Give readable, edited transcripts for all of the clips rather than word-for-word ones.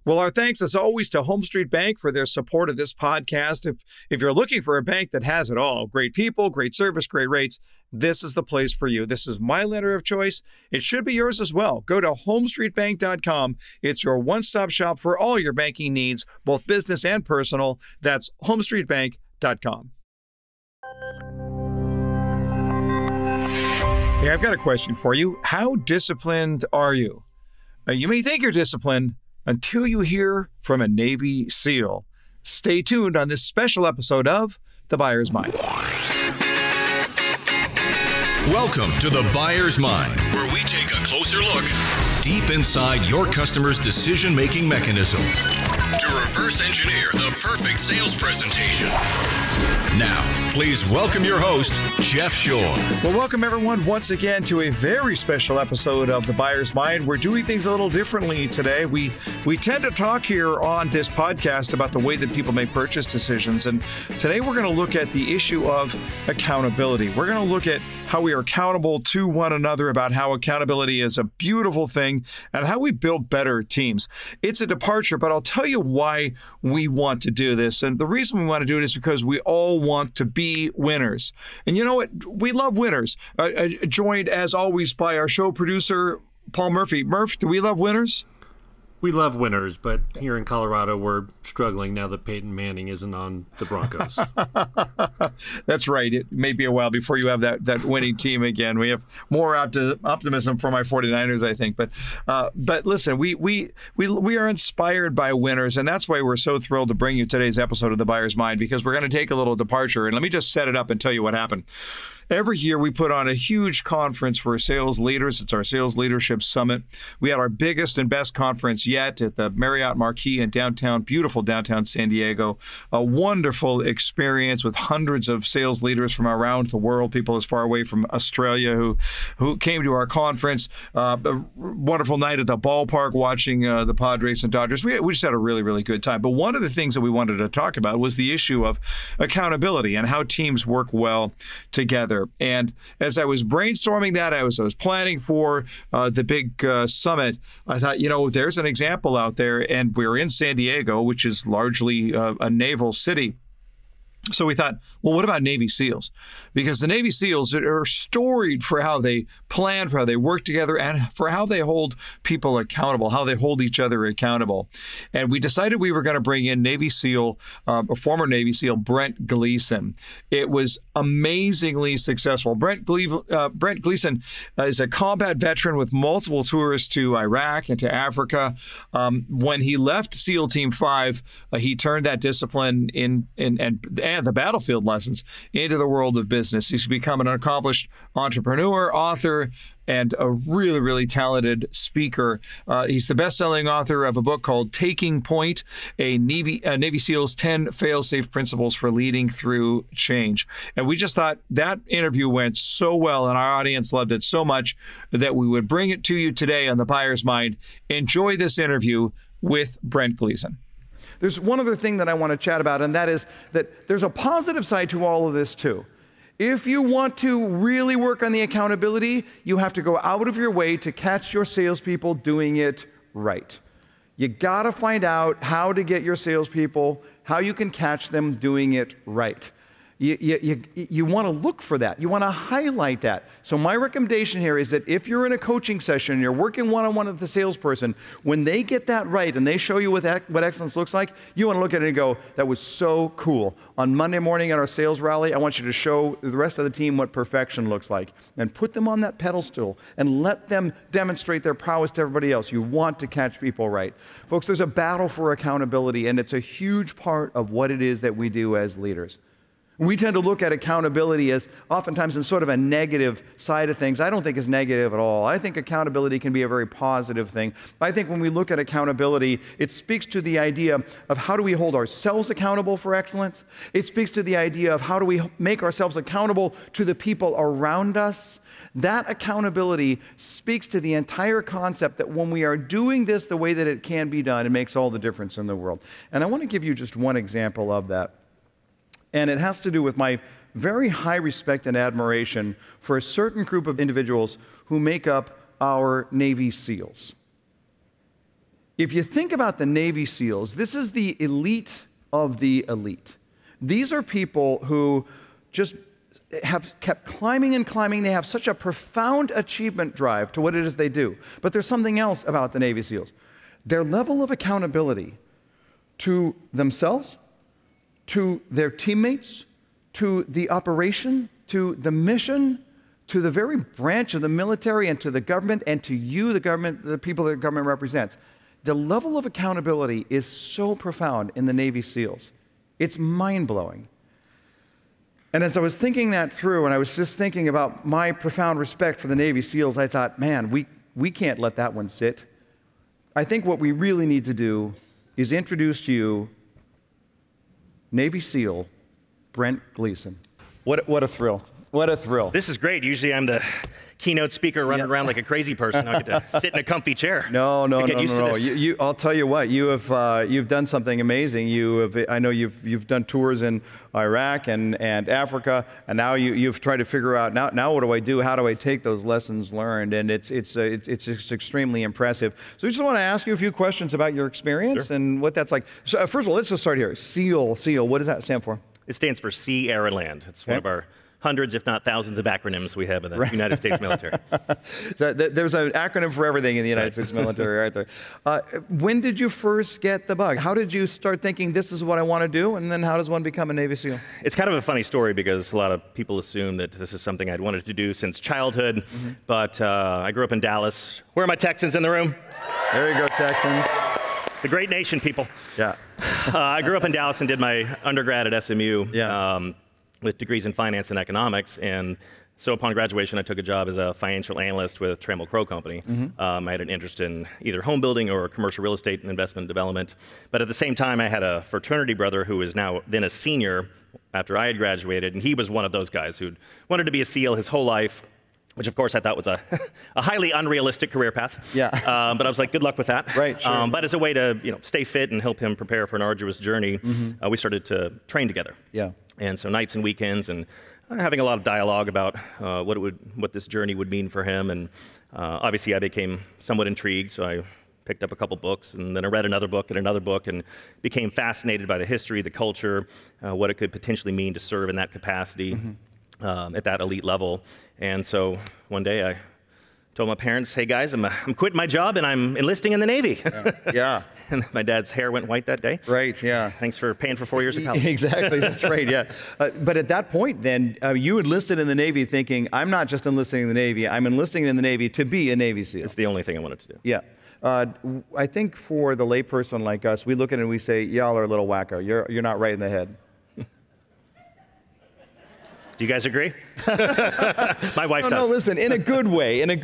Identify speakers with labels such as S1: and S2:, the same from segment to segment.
S1: Well, our thanks as always to Home Street Bank for their support of this podcast. If you're looking for a bank that has it all, great people, great service, great rates, this is the place for you. This is my lender of choice. It should be yours as well. Go to homestreetbank.com. It's your one-stop shop for all your banking needs, both business and personal. That's homestreetbank.com. Hey, I've got a question for you. How disciplined are you? You may think you're disciplined until you hear from a Navy SEAL. Stay tuned on this special episode of The Buyer's Mind.
S2: Welcome to The Buyer's Mind, where we take a closer look deep inside your customer's decision-making mechanism to reverse engineer the perfect sales presentation. Now, please welcome your host, Jeff Shore.
S1: Well, welcome everyone once again to a very special episode of The Buyer's Mind. We're doing things a little differently today. We tend to talk here on this podcast about the way that people make purchase decisions. And today we're going to look at the issue of accountability. We're going to look at how we are accountable to one another, about how accountability is a beautiful thing, and how we build better teams. It's a departure, but I'll tell you why we want to do this. And the reason we want to do it is because we all want to be winners. And you know what? We love winners. Joined, as always, by our show producer, Paul Murphy. Murph, do we love winners?
S3: We love winners, but here in Colorado, we're struggling now that Peyton Manning isn't on the Broncos.
S1: That's right. It may be a while before you have that winning team again. We have more optimism for my 49ers, I think. But listen, we are inspired by winners, and that's why we're so thrilled to bring you today's episode of The Buyer's Mind, because we're going to take a little departure. And let me just set it up and tell you what happened. Every year, we put on a huge conference for sales leaders. It's our Sales Leadership Summit. We had our biggest and best conference yet at the Marriott Marquis in beautiful downtown San Diego. A wonderful experience with hundreds of sales leaders from around the world, people as far away from Australia who came to our conference. A wonderful night at the ballpark watching the Padres and Dodgers. We just had a really, really good time. But one of the things that we wanted to talk about was the issue of accountability and how teams work well together. And as I was brainstorming that, I was planning for the big summit, I thought, there's an example out there, and we're in San Diego, which is largely a naval city. So we thought, well, what about Navy SEALs? Because the Navy SEALs are storied for how they plan, for how they work together, and for how they hold people accountable, how they hold each other accountable. And we decided we were going to bring in Navy SEAL, a former Navy SEAL, Brent Gleeson. It was amazingly successful. Brent Gleeson is a combat veteran with multiple tours to Iraq and to Africa. When he left SEAL Team 5, he turned that discipline and the battlefield lessons into the world of business. He's become an accomplished entrepreneur, author, and a really, really talented speaker. He's the best-selling author of a book called Taking Point, a Navy SEAL's 10 fail-safe principles for leading through change. And we just thought that interview went so well, and our audience loved it so much that we would bring it to you today on The Buyer's Mind. Enjoy this interview with Brent Gleeson.
S4: There's one other thing that I want to chat about, and that is that there's a positive side to all of this too. If you want to really work on the accountability, you have to go out of your way to catch your salespeople doing it right. You got to find out how to get your salespeople, how you can catch them doing it right. You want to look for that. You want to highlight that. So my recommendation here is that if you're in a coaching session, you're working one-on-one with the salesperson, when they get that right and they show you what excellence looks like, you want to look at it and go, that was so cool. On Monday morning at our sales rally, I want you to show the rest of the team what perfection looks like, and put them on that pedestal and let them demonstrate their prowess to everybody else. You want to catch people right. Folks, there's a battle for accountability, and it's a huge part of what it is that we do as leaders. We tend to look at accountability as oftentimes in sort of a negative side of things. I don't think it's negative at all. I think accountability can be a very positive thing. I think when we look at accountability, it speaks to the idea of how do we hold ourselves accountable for excellence. It speaks to the idea of how do we make ourselves accountable to the people around us. That accountability speaks to the entire concept that when we are doing this the way that it can be done, it makes all the difference in the world. And I want to give you just one example of that. And it has to do with my very high respect and admiration for a certain group of individuals who make up our Navy SEALs. If you think about the Navy SEALs, this is the elite of the elite. These are people who just have kept climbing and climbing. They have such a profound achievement drive to what it is they do. But there's something else about the Navy SEALs. Their level of accountability to themselves, to their teammates, to the operation, to the mission, to the very branch of the military, and to the government, and to you, the government, the people that the government represents. The level of accountability is so profound in the Navy SEALs. It's mind-blowing. And as I was thinking that through, and I was just thinking about my profound respect for the Navy SEALs, I thought, man, we can't let that one sit. I think what we really need to do is introduce to you Navy SEAL Brent Gleeson. What a thrill. What a thrill.
S5: This is great. Usually I'm the keynote speaker running around like a crazy person. I get to sit in a comfy chair.
S4: No. I'll tell you what. You've done something amazing. I know you've done tours in Iraq and Africa, and now you've tried to figure out now what do I do? How do I take those lessons learned? And it's just extremely impressive. So I just want to ask you a few questions about your experience and what that's like. So first of all, let's just start here. SEAL. What does that stand for?
S5: It stands for Sea, Air, and Land. It's one of our hundreds, if not thousands, of acronyms we have in the United States military.
S4: So there's an acronym for everything in the United States military right there. When did you first get the bug? How did you start thinking this is what I want to do? And then how does one become a Navy SEAL?
S5: It's kind of a funny story because a lot of people assume that this is something I'd wanted to do since childhood. But I grew up in Dallas. Where are my Texans in the room?
S4: There you go, Texans.
S5: The great nation, people.
S4: Yeah.
S5: I grew up in Dallas and did my undergrad at SMU.
S4: Yeah.
S5: With degrees in finance and economics, and so upon graduation I took a job as a financial analyst with Trammell Crow Company. I had an interest in either home building or commercial real estate and investment development, but at the same time I had a fraternity brother who was then a senior after I had graduated, and he was one of those guys who wanted to be a SEAL his whole life, which of course I thought was a highly unrealistic career path.
S4: Yeah.
S5: But I was like, good luck with that.
S4: Right, sure.
S5: But as a way to stay fit and help him prepare for an arduous journey, we started to train together.
S4: Yeah.
S5: And so nights and weekends, and having a lot of dialogue about what this journey would mean for him. And obviously I became somewhat intrigued, so I picked up a couple books, and then I read another book and another book, and became fascinated by the history, the culture, what it could potentially mean to serve in that capacity at that elite level. And so one day I told my parents, hey guys, I'm quitting my job and I'm enlisting in the Navy.
S4: Yeah.
S5: And my dad's hair went white that day.
S4: Right, yeah.
S5: Thanks for paying for 4 years of college.
S4: Exactly, that's right, yeah. But at that point then, you enlisted in the Navy thinking, I'm not just enlisting in the Navy, I'm enlisting in the Navy to be a Navy SEAL.
S5: It's the only thing I wanted to do.
S4: Yeah. I think for the layperson like us, we look at it and we say, y'all are a little wacko. You're not right in the head.
S5: Do you guys agree? My wife does.
S4: No, listen, in a good way,
S5: No,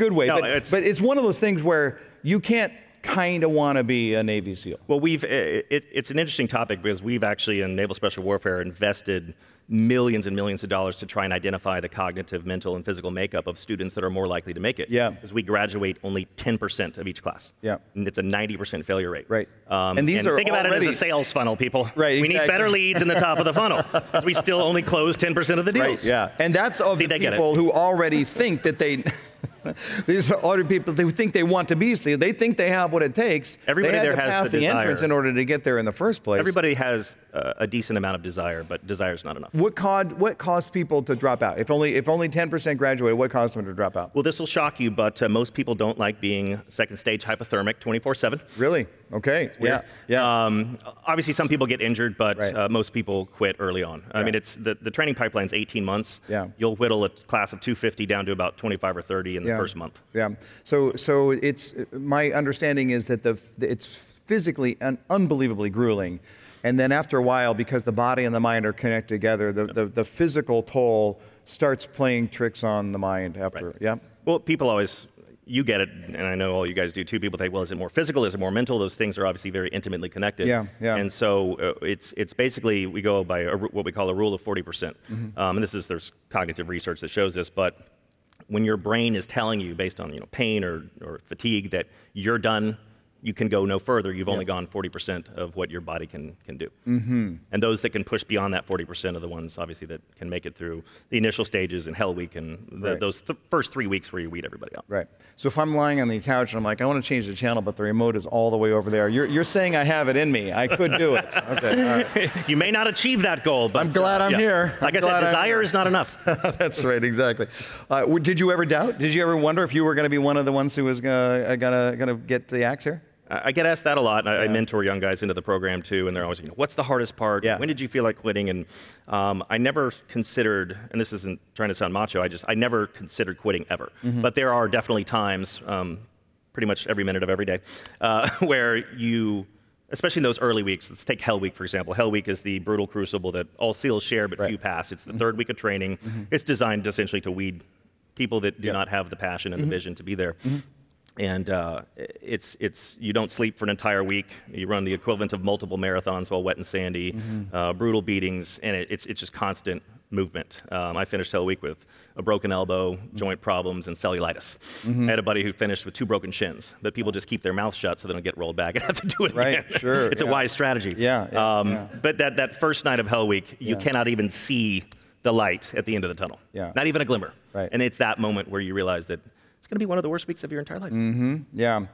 S4: but it's one of those things where you can't kind of want to be a Navy SEAL.
S5: Well, it's an interesting topic because we've actually in Naval Special Warfare invested millions and millions of dollars to try and identify the cognitive, mental, and physical makeup of students that are more likely to make it.
S4: Yeah.
S5: Because we graduate only 10% of each class.
S4: Yeah.
S5: And it's a 90% failure rate.
S4: Right.
S5: And
S4: these are
S5: think about
S4: already...
S5: it as a sales funnel, people.
S4: Right.
S5: We need better leads in the top of the funnel. Because we still only close 10% of the deals.
S4: Right. Yeah. And that's of the people who already think that they. These are other people who think they want to be SEAL. They think they have what it takes.
S5: Everybody
S4: they had
S5: there
S4: to
S5: has
S4: pass
S5: the
S4: the
S5: desire.
S4: entrance in order to get there in the first place.
S5: Everybody has a decent amount of desire, but desire is not enough.
S4: What caused people to drop out? If only 10% graduated, what caused them to drop out?
S5: Well, this will shock you, but most people don't like being second stage hypothermic 24/7.
S4: Really? Okay. Yeah. Yeah.
S5: Obviously, some people get injured, but most people quit early on. I mean, it's the training pipeline's 18 months.
S4: Yeah.
S5: You'll whittle a class of 250 down to about 25 or 30 in the first month.
S4: Yeah. So it's my understanding is that it's physically and unbelievably grueling, and then after a while, because the body and the mind are connected together, the physical toll starts playing tricks on the mind after.
S5: Right.
S4: Yeah.
S5: Well, people always. You get it, and I know all you guys do too. People think, well, is it more physical? Is it more mental? Those things are obviously very intimately connected.
S4: Yeah, yeah.
S5: And so it's basically, we go by what we call a rule of 40%. And there's cognitive research that shows this, but when your brain is telling you based on pain or fatigue that you're done, you can go no further. You've only gone 40% of what your body can do. And those that can push beyond that 40% are the ones, obviously, that can make it through the initial stages and Hell Week and those first 3 weeks where you weed everybody out.
S4: Right. So if I'm lying on the couch and I'm like, I want to change the channel, but the remote is all the way over there, you're saying I have it in me. I could do it. Okay. All right.
S5: You may not achieve that goal, but
S4: I'm glad I'm here.
S5: Like I said, desire is not enough.
S4: That's right, exactly. Did you ever doubt? Did you ever wonder if you were going to be one of the ones who was going to get the axe here?
S5: I get asked that a lot. I mentor young guys into the program too, and they're always, what's the hardest part?
S4: Yeah.
S5: When did you feel like quitting? And I never considered, and this isn't trying to sound macho, I never considered quitting ever. But there are definitely times, pretty much every minute of every day, where you, especially in those early weeks, let's take Hell Week, for example. Hell Week is the brutal crucible that all SEALs share, but few pass. It's the third week of training. It's designed essentially to weed people that do not have the passion and the vision to be there. And you don't sleep for an entire week. You run the equivalent of multiple marathons while wet and sandy, brutal beatings, and it's just constant movement. I finished Hell Week with a broken elbow, joint problems, and cellulitis. I had a buddy who finished with 2 broken shins, but people just keep their mouth shut so they don't get rolled back and have to do it again.
S4: Sure.
S5: It's a wise strategy. But that first night of Hell Week, you cannot even see the light at the end of the tunnel. Not even a glimmer. And it's that moment where you realize that it's going to be one of the worst weeks of your entire life.
S4: Yeah.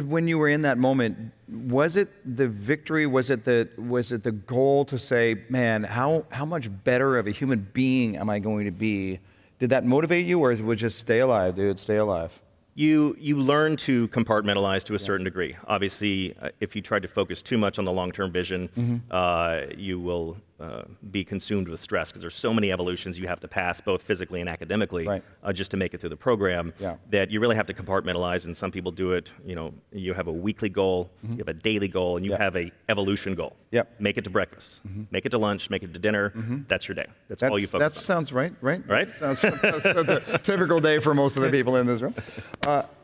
S4: When you were in that moment, was it the victory? Was it the goal to say, man, how much better of a human being am I going to be? Did that motivate you, or was it just stay alive, dude, stay alive?
S5: You learn to compartmentalize to a certain degree. Obviously, if you try to focus too much on the long-term vision, you will be consumed with stress because there's so many evolutions you have to pass, both physically and academically, just to make it through the program, that you really have to compartmentalize. And some people do it, you have a weekly goal, you have a daily goal, and you have a evolution goal. Make it to breakfast, make it to lunch, make it to dinner. That's your day. That's all you focus on.
S4: That sounds right?
S5: Right?
S4: That's a typical day for most of the people in this room.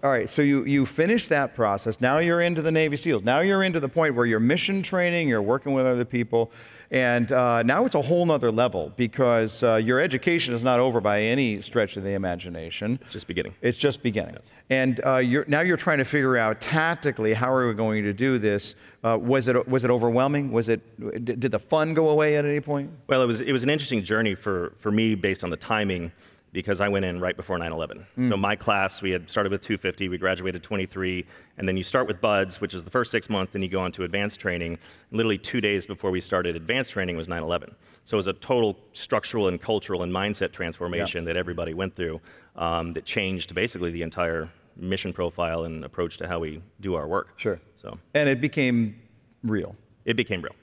S4: All right, so you finish that process. Now you're into the Navy SEALs. Now you're into the point where you're mission training, you're working with other people, and now it's a whole nother level because your education is not over by any stretch of the imagination.
S5: It's just beginning.
S4: It's just beginning. And now you're trying to figure out tactically how are we going to do this. Was it overwhelming? Did the fun go away at any point?
S5: Well, it was an interesting journey for me based on the timing, because I went in right before 9/11. So my class, we had started with 250, we graduated 23, and then you start with BUDS, which is the first 6 months, then you go on to advanced training. Literally 2 days before we started advanced training was 9/11. So it was a total structural and cultural and mindset transformation that everybody went through that changed basically the entire mission profile and approach to how we do our work.
S4: Sure.
S5: So.
S4: And it became real.
S5: It became real.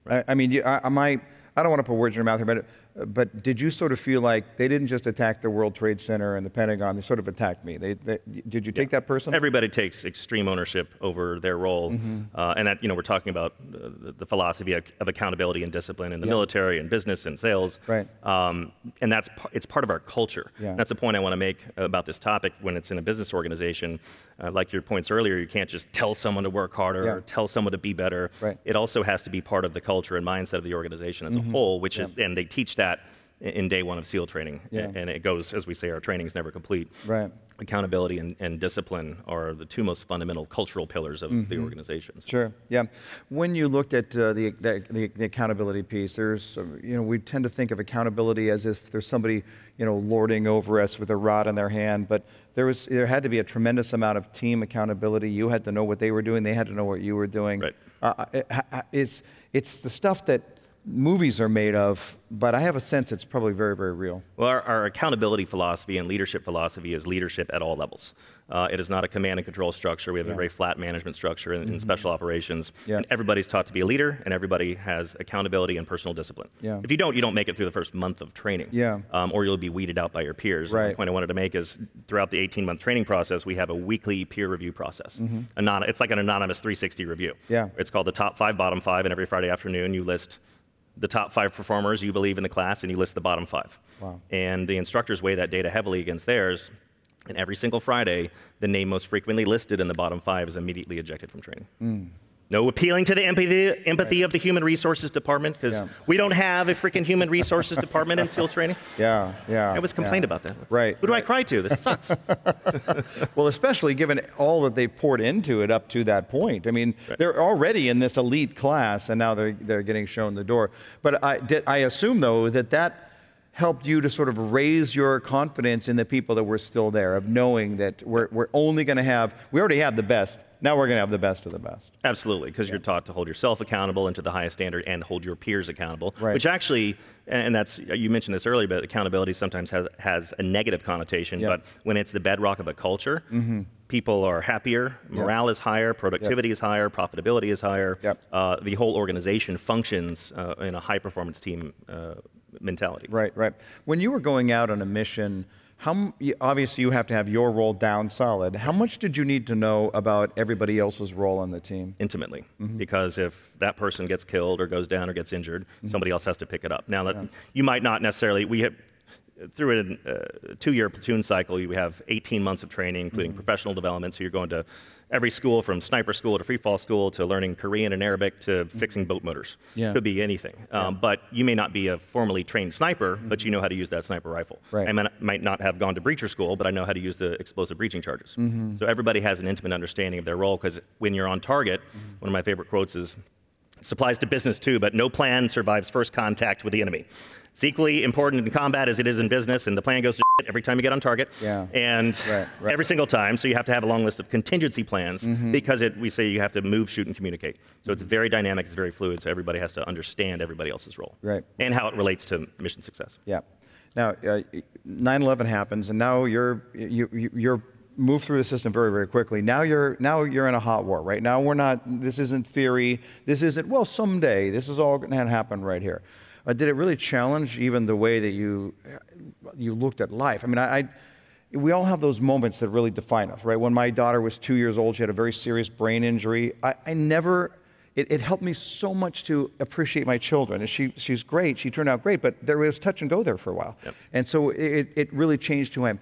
S4: Right. I mean, I don't want to put words in your mouth here, but did you sort of feel like they didn't just attack the World Trade Center and the Pentagon, they sort of attacked me? Did you take that personally?
S5: Everybody takes extreme ownership over their role. And that, we're talking about the philosophy of accountability and discipline in the military and business and sales.
S4: Right.
S5: And it's part of our culture. That's a point I want to make about this topic when it's in a business organization. Like your points earlier, you can't just tell someone to work harder or tell someone to be better.
S4: Right.
S5: It also has to be part of the culture and mindset of the organization as a whole, which is, and they teach that in day one of SEAL training. And it goes, as we say, our training is never complete.
S4: Right.
S5: Accountability and discipline are the 2 most fundamental cultural pillars of the organizations.
S4: Sure. Yeah. When you looked at the accountability piece, there's we tend to think of accountability as if there's somebody lording over us with a rod in their hand, but there had to be a tremendous amount of team accountability. You had to know what they were doing. They had to know what you were doing.
S5: Right.
S4: It's the stuff that movies are made of, but I have a sense it's probably very, very real.
S5: Well, our accountability philosophy and leadership philosophy is leadership at all levels. It is not a command and control structure. We have a very flat management structure in special operations. And everybody's taught to be a leader, and everybody has accountability and personal discipline. If you don't make it through the first month of training, or you'll be weeded out by your peers.
S4: Right.
S5: The point I wanted to make is throughout the 18-month training process, we have a weekly peer review process. It's like an anonymous 360 review. It's called the top 5, bottom 5, and every Friday afternoon you list the top 5 performers you believe in the class, and you list the bottom 5.
S4: Wow.
S5: And the instructors weigh that data heavily against theirs, and every single Friday, the name most frequently listed in the bottom 5 is immediately ejected from training. No appealing to the empathy of the human resources department, because we don't have a freaking human resources department in SEAL training.
S4: Yeah.
S5: I was complained about that.
S4: Right.
S5: Who do I cry to? This sucks.
S4: Well, especially given all that they poured into it up to that point. I mean, they're already in this elite class, and now they're getting shown the door. But I assume, though, that helped you to sort of raise your confidence in the people that were still there, of knowing that we're only going to have, we already have the best. Now we're going to have the best of the best.
S5: Absolutely, because you're taught to hold yourself accountable and to the highest standard, and hold your peers accountable.
S4: Right.
S5: Which actually, and that's, you mentioned this earlier, but accountability sometimes has a negative connotation. But when it's the bedrock of a culture, people are happier, morale is higher, productivity is higher, profitability is higher. The whole organization functions in a high-performance team mentality.
S4: Right. When you were going out on a mission, obviously you have to have your role down solid. How much did you need to know about everybody else's role on the team?
S5: Intimately, because if that person gets killed or goes down or gets injured, somebody else has to pick it up. Now, that you might not necessarily, through a 2-year platoon cycle, you have 18 months of training, including professional development, so you're going to every school, from sniper school to free fall school to learning Korean and Arabic to fixing boat motors. Could be anything. But you may not be a formally trained sniper, but you know how to use that sniper rifle. I might not have gone to breacher school, but I know how to use the explosive breaching charges. So everybody has an intimate understanding of their role, because when you're on target, one of my favorite quotes is, this applies to business too, but no plan survives first contact with the enemy. It's equally important in combat as it is in business, and the plan goes to shit every time you get on target, and every single time. So you have to have a long list of contingency plans, because we say you have to move, shoot, and communicate. So it's very dynamic, it's very fluid, so everybody has to understand everybody else's role, and how it relates to mission success.
S4: Now, 9/11 happens, and now you're move through the system very, very quickly. Now you're in a hot war, right? Now this isn't theory. This isn't, well, someday. This is all going to happen right here. Did it really challenge even the way that you looked at life? I mean, we all have those moments that really define us, right? When my daughter was 2 years old, she had a very serious brain injury. It helped me so much to appreciate my children. And she's great. She turned out great, but there was touch and go there for a while. And so it really changed who I am.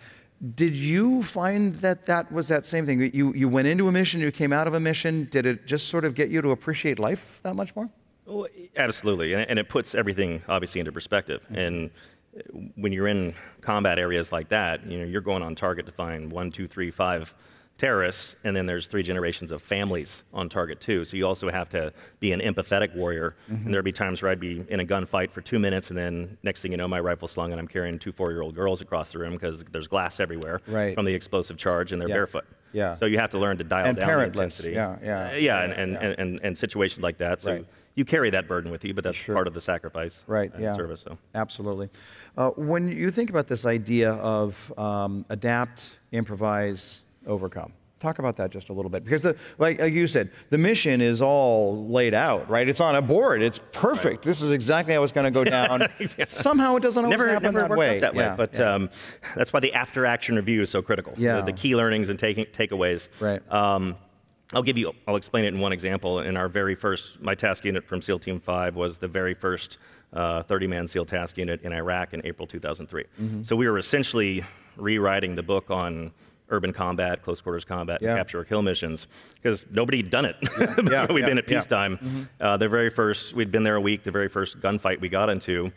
S4: Did you find that was that same thing? You went into a mission, you came out of a mission. Did it just sort of get you to appreciate life that much more?
S5: Oh, absolutely, and it puts everything obviously into perspective. And when you're in combat areas like that, you're going on target to find 1, 2, 3, 5 terrorists, and then there's 3 generations of families on target too. So you also have to be an empathetic warrior. And there'd be times where I'd be in a gunfight for 2 minutes, and then next thing you know, my rifle's slung, and I'm carrying 2 4-year-old girls across the room because there's glass everywhere from the explosive charge, and they're barefoot. So you have to learn to dial down the intensity. And situations like that. So you carry that burden with you, but that's part of the sacrifice and service. So.
S4: Absolutely. When you think about this idea of adapt, improvise, overcome, talk about that just a little bit, because like you said, the mission is all laid out, right? It's on a board. It's perfect. This is exactly how it's going to go down. Somehow it doesn't always happen that way.
S5: But that's why the after-action review is so critical. The key learnings and takeaways. I'll explain it in one example. In our very first, my task unit from SEAL Team 5 was the very first 30-man SEAL task unit in Iraq in April 2003. So we were essentially rewriting the book on urban combat, close quarters combat, and capture or kill missions, because nobody had done it. We'd been at peacetime. The very first, we'd been there a week, the very first gunfight we got into,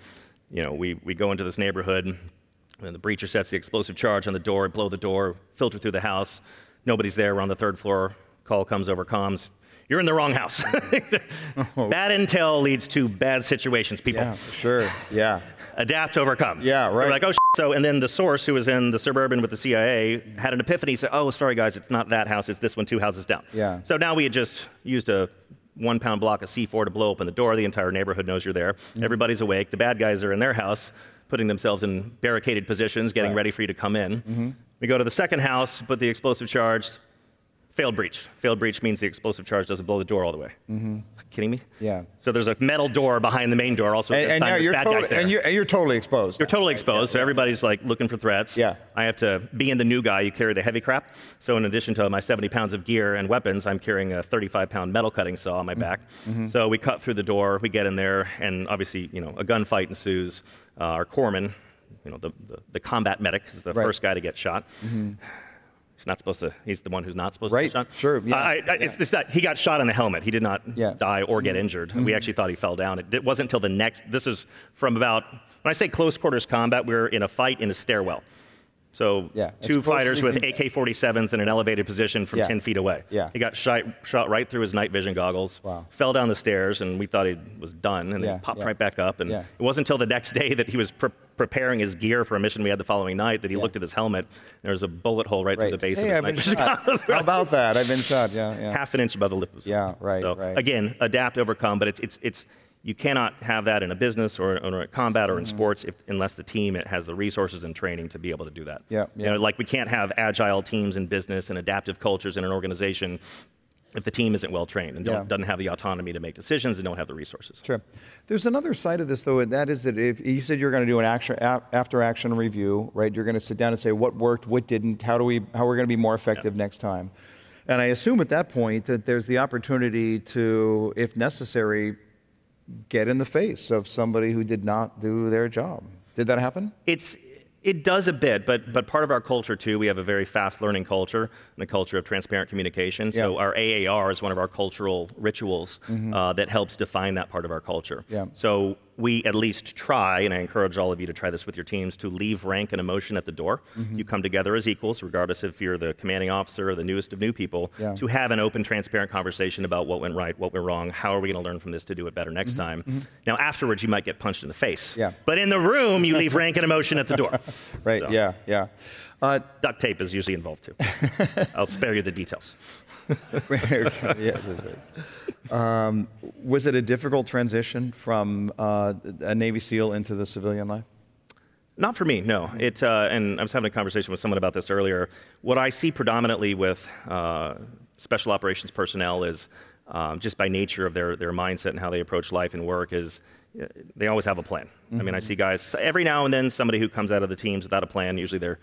S5: we go into this neighborhood, and the breacher sets the explosive charge on the door, blow the door, filter through the house. Nobody's there, we're on the 3rd floor. Call comes over comms. You're in the wrong house. Bad intel leads to bad situations, people. Adapt, overcome. So we're like, oh, so, and then the source, who was in the Suburban with the CIA, had an epiphany, said, oh, sorry, guys, it's not that house, it's this one 2 houses down. So now we had just used a 1-pound block of C4 to blow open the door. The entire neighborhood knows you're there. Everybody's awake. The bad guys are in their house, putting themselves in barricaded positions, getting ready for you to come in. We go to the second house, put the explosive charge. Failed breach. Failed breach means the explosive charge doesn't blow the door all the way. Kidding me? So there's a metal door behind the main door. Also,
S4: and now you're totally exposed.
S5: You're totally exposed. So everybody's like looking for threats. I have to, being the new guy, you carry the heavy crap. So in addition to my 70 pounds of gear and weapons, I'm carrying a 35-pound metal cutting saw on my back. So we cut through the door. We get in there, and obviously, a gunfight ensues. Our corpsman, the combat medic, is the first guy to get shot. he's not supposed to. He's the one who's not supposed
S4: Right.
S5: to get shot.
S4: Sure. Yeah.
S5: It's that he got shot in the helmet. He did not die or get injured. We actually thought he fell down. It wasn't until the next. This is from about, when I say close quarters combat, we were in a fight in a stairwell. So two fighters with AK-47s in an elevated position from 10 feet away.
S4: Yeah.
S5: He got shot right through his night vision goggles, fell down the stairs, and we thought he was done, and then popped right back up. And it wasn't until the next day that he was preparing his gear for a mission we had the following night that he looked at his helmet. There was a bullet hole right through the base of his night vision goggles.
S4: How about that? I've been shot, yeah.
S5: Half an inch above the lip.
S4: Right.
S5: Again, adapt, overcome, but it's you cannot have that in a business or in combat or in sports unless the team has the resources and training to be able to do that. You know, like we can't have agile teams in business and adaptive cultures in an organization if the team isn't well trained and doesn't have the autonomy to make decisions and don't have the resources.
S4: Sure. There's another side of this, though, and that is that if you said you're going to do an after-action review, right? You're going to sit down and say what worked, what didn't, how we're going to be more effective next time. And I assume at that point that there's the opportunity to, if necessary, get in the face of somebody who did not do their job. Did that happen?
S5: It does a bit, but part of our culture too, we have a very fast learning culture and a culture of transparent communication. So our AAR is one of our cultural rituals that helps define that part of our culture. So we at least try, and I encourage all of you to try this with your teams, to leave rank and emotion at the door. You come together as equals, regardless if you're the commanding officer or the newest of new people, to have an open, transparent conversation about what went right, what went wrong, how are we going to learn from this to do it better next time. Now, afterwards, you might get punched in the face. But in the room, you leave rank and emotion at the door.
S4: Right, so.
S5: Duct tape is usually involved, too. I'll spare you the details.
S4: Was it a difficult transition from a Navy SEAL into the civilian life?
S5: Not for me, no. And I was having a conversation with someone about this earlier. What I see predominantly with special operations personnel is just by nature of their mindset and how they approach life and work is they always have a plan. I mean, I see guys, every now and then, somebody who comes out of the teams without a plan, usually they're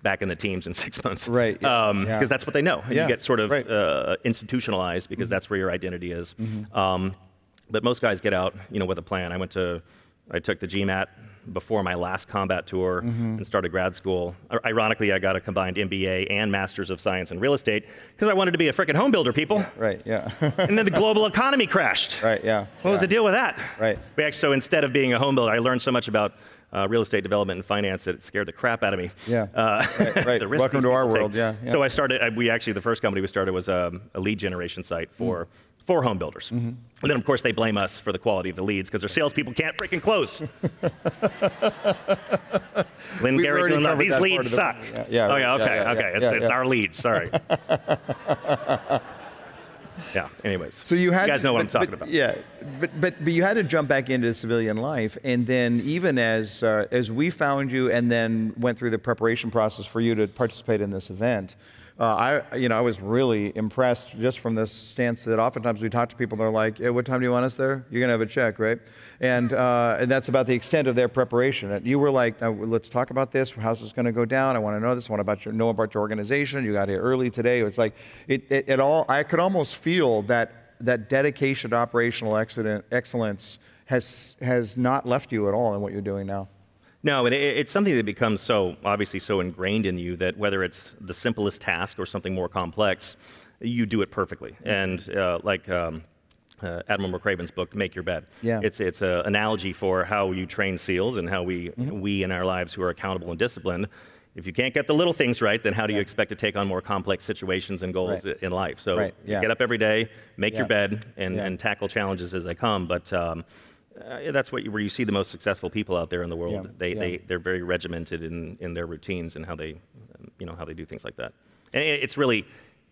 S5: back in the teams in 6 months.
S4: Right.
S5: Because that's what they know. And you get sort of institutionalized because that's where your identity is. But most guys get out, with a plan. I took the GMAT before my last combat tour and started grad school. Ironically, I got a combined MBA and Masters of Science in Real Estate because I wanted to be a frickin' home builder, people. And then the global economy crashed. What was the deal with that? So instead of being a home builder, I learned so much about real estate development and finance that it scared the crap out of me. The risk
S4: Welcome to our world,
S5: So I started, the first company we started was a lead generation site for home builders. And then, of course, they blame us for the quality of the leads because their salespeople can't freaking close. Lynn Gary, these leads suck. It's our leads, sorry. Anyways.
S4: So you
S5: guys know what I'm talking about.
S4: But you had to jump back into civilian life, and then even as we found you and then went through the preparation process for you to participate in this event, I was really impressed just from this stance that oftentimes we talk to people, they're like, hey, what time do you want us there? You're going to have a check, right? And that's about the extent of their preparation. And you were like, let's talk about this. How's this going to go down? I want to know this. I want to know about your organization. You got here early today. It's like, I could almost feel that dedication to operational excellence has not left you at all in what you're doing now.
S5: No, and it's something that becomes obviously so ingrained in you that whether it's the simplest task or something more complex, you do it perfectly. And like Admiral McRaven's book, Make Your Bed. It's an analogy for how you train SEALs and how we in our lives who are accountable and disciplined. If you can't get the little things right, then how do you expect to take on more complex situations and goals in life? So get up every day, make your bed, and tackle challenges as they come. But that's where you see the most successful people out there in the world. They're very regimented in their routines and how they do things like that. And it's really,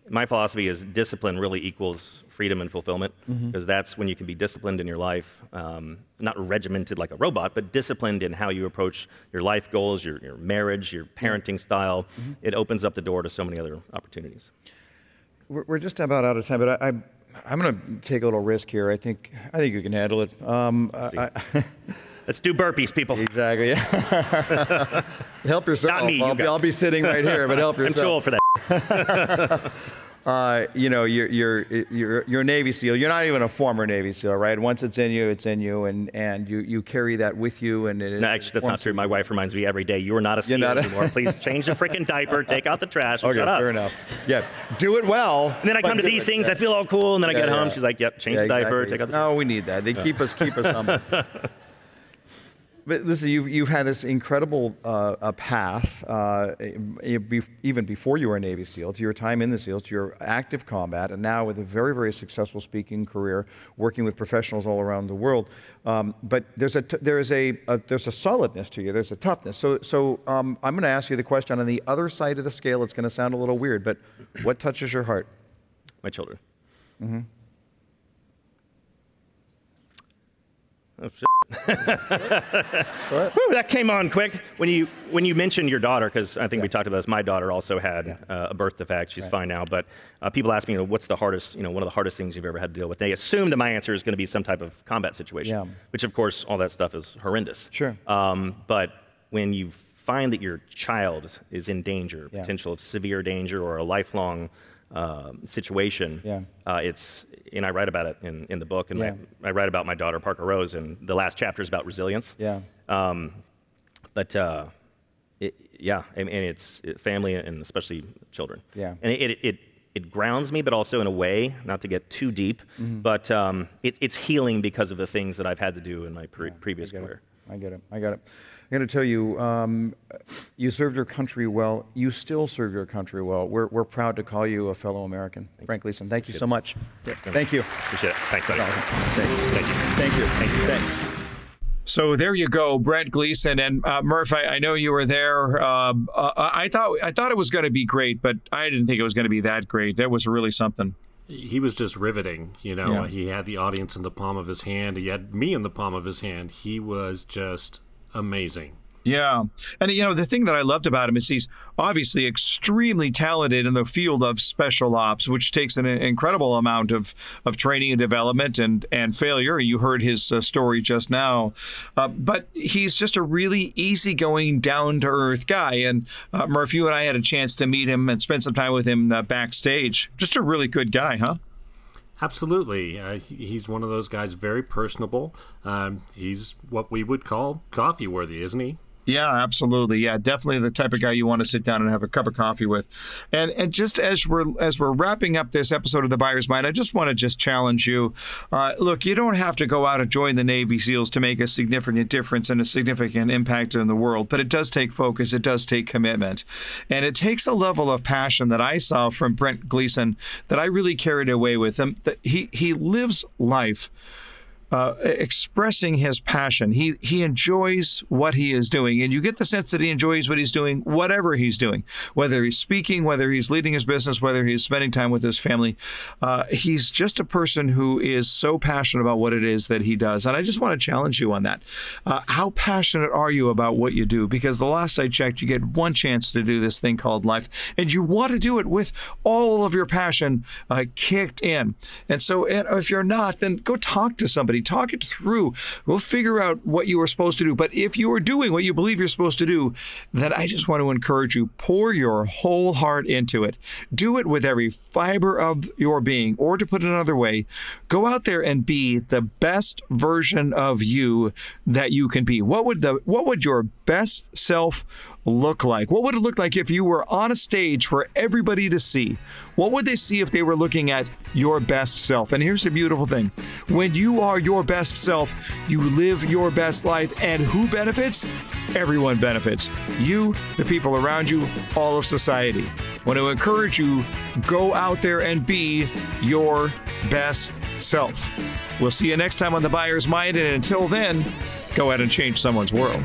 S5: my philosophy is discipline really equals freedom and fulfillment, because that's when you can be disciplined in your life, not regimented like a robot, but disciplined in how you approach your life goals, your marriage, your parenting style. It opens up the door to so many other opportunities.
S4: We're just about out of time, but I'm going to take a little risk here. I think you can handle it.
S5: Let's do burpees, people.
S4: Exactly. Help yourself.
S5: Not me,
S4: I'll be sitting right here, but help yourself.
S5: I'm too old for that.
S4: you're a Navy SEAL. You're not even a former Navy SEAL, right? Once it's in you, and you carry that with you. And
S5: no, actually, that's not true. My wife reminds me every day, you're not a SEAL anymore. Please change the freaking diaper, take out the trash, and shut up.
S4: Fair enough. Yeah, do it well.
S5: And then I come to these things, I feel all cool, and then I get home, she's like, yep, change the diaper, take out the trash.
S4: No, we need that. They keep us humble. But listen, you've had this incredible path, even before you were a Navy SEAL, to your time in the SEALs, to your active combat, and now with a very, very successful speaking career, working with professionals all around the world. But there's a solidness to you. There's a toughness. So I'm going to ask you the question on the other side of the scale. It's going to sound a little weird, but what touches your heart?
S5: My children.
S4: Mm-hmm.
S5: Oh, shit. Whew, that came on quick. When you mentioned your daughter, because I think we talked about this, my daughter also had a birth defect. She's fine now, but people ask me, what's the hardest, one of the hardest things you've ever had to deal with? They assume that my answer is going to be some type of combat situation, which of course all that stuff is horrendous.
S4: Sure.
S5: But when you find that your child is in danger, potential of severe danger or a lifelong situation, and I write about it in the book, and I write about my daughter Parker Rose, and the last chapter is about resilience. And it's family and especially children. And it grounds me, but also in a way, not to get too deep, but it's healing because of the things that I've had to do in my previous career.
S4: I get it. I'm going to tell you, you served your country well. You still serve your country well. We're proud to call you a fellow American. Brent Gleeson, thank you so much. Thank you.
S5: Appreciate it. Thanks, buddy.
S4: Thank you. Thanks.
S1: So there you go, Brent Gleeson. And Murph, I know you were there. I thought it was going to be great, but I didn't think it was going to be that great. That was really something.
S3: He was just riveting, He had the audience in the palm of his hand. He had me in the palm of his hand. He was just amazing.
S1: Yeah. And, the thing that I loved about him is he's obviously extremely talented in the field of special ops, which takes an incredible amount of training and development and failure. You heard his story just now. But he's just a really easygoing, down-to-earth guy. And Murph, you and I had a chance to meet him and spend some time with him backstage. Just a really good guy, huh?
S3: Absolutely. He's one of those guys, very personable. He's what we would call coffee-worthy, isn't he?
S1: Yeah, absolutely. Yeah, definitely the type of guy you want to sit down and have a cup of coffee with. And just as we're wrapping up this episode of The Buyer's Mind, I just want to challenge you. Look, you don't have to go out and join the Navy SEALs to make a significant difference and a significant impact in the world, but it does take focus, it does take commitment. And it takes a level of passion that I saw from Brent Gleeson that I really carried away with him. That he lives life expressing his passion. He enjoys what he is doing, and you get the sense that he enjoys what he's doing, whatever he's doing, whether he's speaking, whether he's leading his business, whether he's spending time with his family. He's just a person who is so passionate about what it is that he does, and I just want to challenge you on that. How passionate are you about what you do? Because the last I checked, you get one chance to do this thing called life, and you want to do it with all of your passion kicked in. And so if you're not, then go talk to somebody. Talk it through. We'll figure out what you are supposed to do. But if you are doing what you believe you're supposed to do, then I just want to encourage you, pour your whole heart into it. Do it with every fiber of your being. Or to put it another way, go out there and be the best version of you that you can be. What would your best self look like? What would it look like if you were on a stage for everybody to see? What would they see if they were looking at your best self? And here's the beautiful thing. When you are your best self, you live your best life. And who benefits? Everyone benefits. You, the people around you, all of society. I want to encourage you, go out there and be your best self. We'll see you next time on The Buyer's Mind. And until then, go out and change someone's world.